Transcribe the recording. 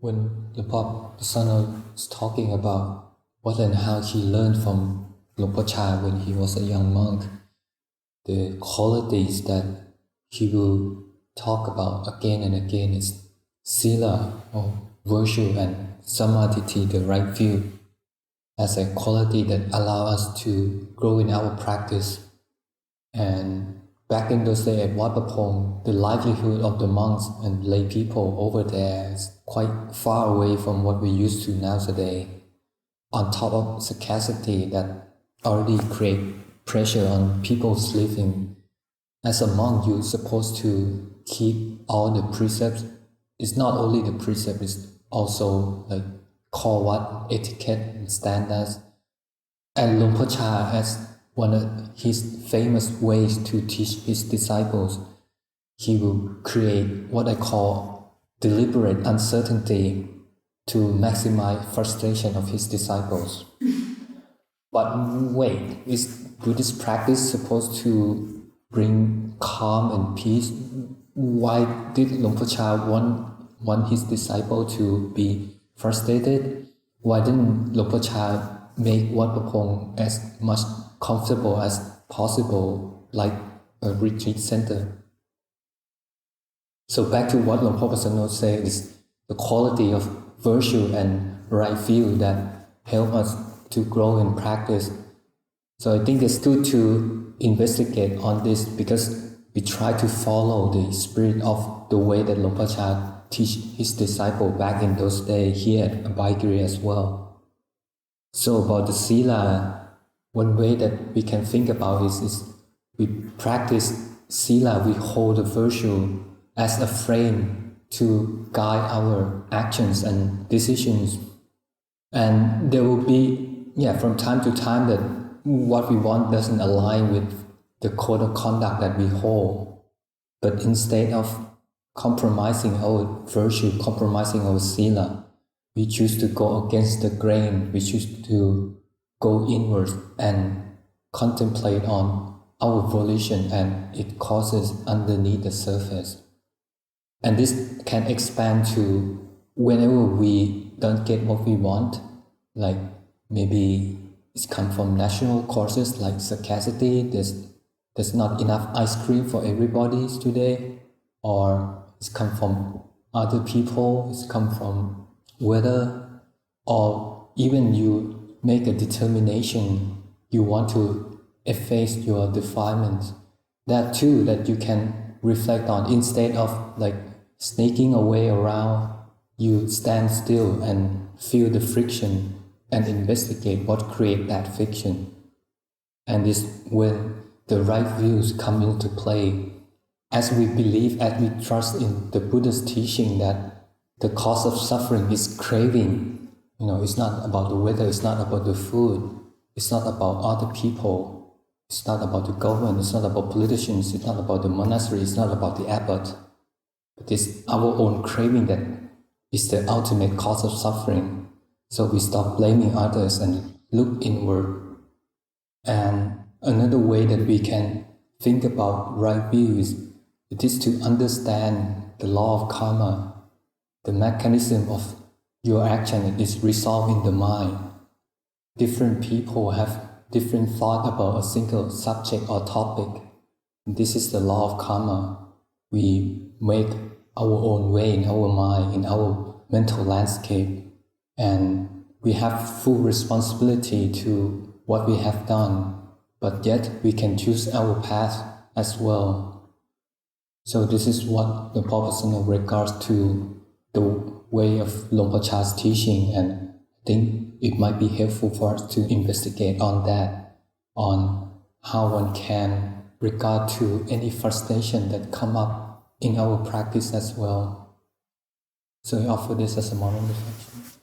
When the Buddha is talking about what and how he learned from Lumpur when he was a young monk, the qualities that he will talk about again and again is sila, or virtue, and samadhi, the right view, as a quality that allows us to grow in our practice. And back in those days at Wat Pong, the livelihood of the monks and lay people over there is quite far away from what we used to nowadays. On top of scarcity that already create pressure on people's living. As a monk, you're supposed to keep all the precepts. It's not only the precept, it's also like call what etiquette and standards. And Lumpur Cha, as one of his famous ways to teach his disciples, he will create what I call deliberate uncertainty to maximize frustration of his disciples. But wait, is Buddhist practice supposed to bring calm and peace? Why did Lumpur Cha want his disciple to be frustrated? Why didn't Lumpur Cha make Wat Pong as much comfortable as possible, like a retreat center? So back to what Lumpur Pasano said is the quality of virtue and right view that help us to grow in practice. So I think it's good to investigate on this because we try to follow the spirit of the way that Lumpur Cha teach his disciple back in those days here at Abhayagiri as well. So about the sila, one way that we can think about is we practice sila, we hold the virtue as a frame to guide our actions and decisions. And there will be, from time to time that what we want doesn't align with the code of conduct that we hold. But instead of compromising our virtue, compromising our sila, we choose to go against the grain, we choose to go inward and contemplate on our volition and its causes underneath the surface. And this can expand to whenever we don't get what we want, like maybe it's come from national causes like scarcity, there's not enough ice cream for everybody today, or it's come from other people, it's come from weather, or even you make a determination, you want to efface your defilements. That too, that you can reflect on instead of like sneaking away around, you stand still and feel the friction and investigate what creates that friction. And this when the right views come into play. As we believe, as we trust in the Buddha's teaching that the cause of suffering is craving. It's not about the weather, it's not about the food, it's not about other people, it's not about the government, it's not about politicians, it's not about the monastery, it's not about the abbot. But it's our own craving that is the ultimate cause of suffering. So we stop blaming others and look inward. And another way that we can think about right view is it is to understand the law of karma. The mechanism of your action is resolved in the mind. Different people have different thought about a single subject or topic. And this is the law of karma. We make our own way in our mind, in our mental landscape, and we have full responsibility to what we have done, but yet we can choose our path as well. So this is what the Buddha regards to the way of Lumpur Cha's teaching, and I think it might be helpful for us to investigate on that, on how one can regard to any frustration that come up in our practice as well. So I offer this as a moral reflection.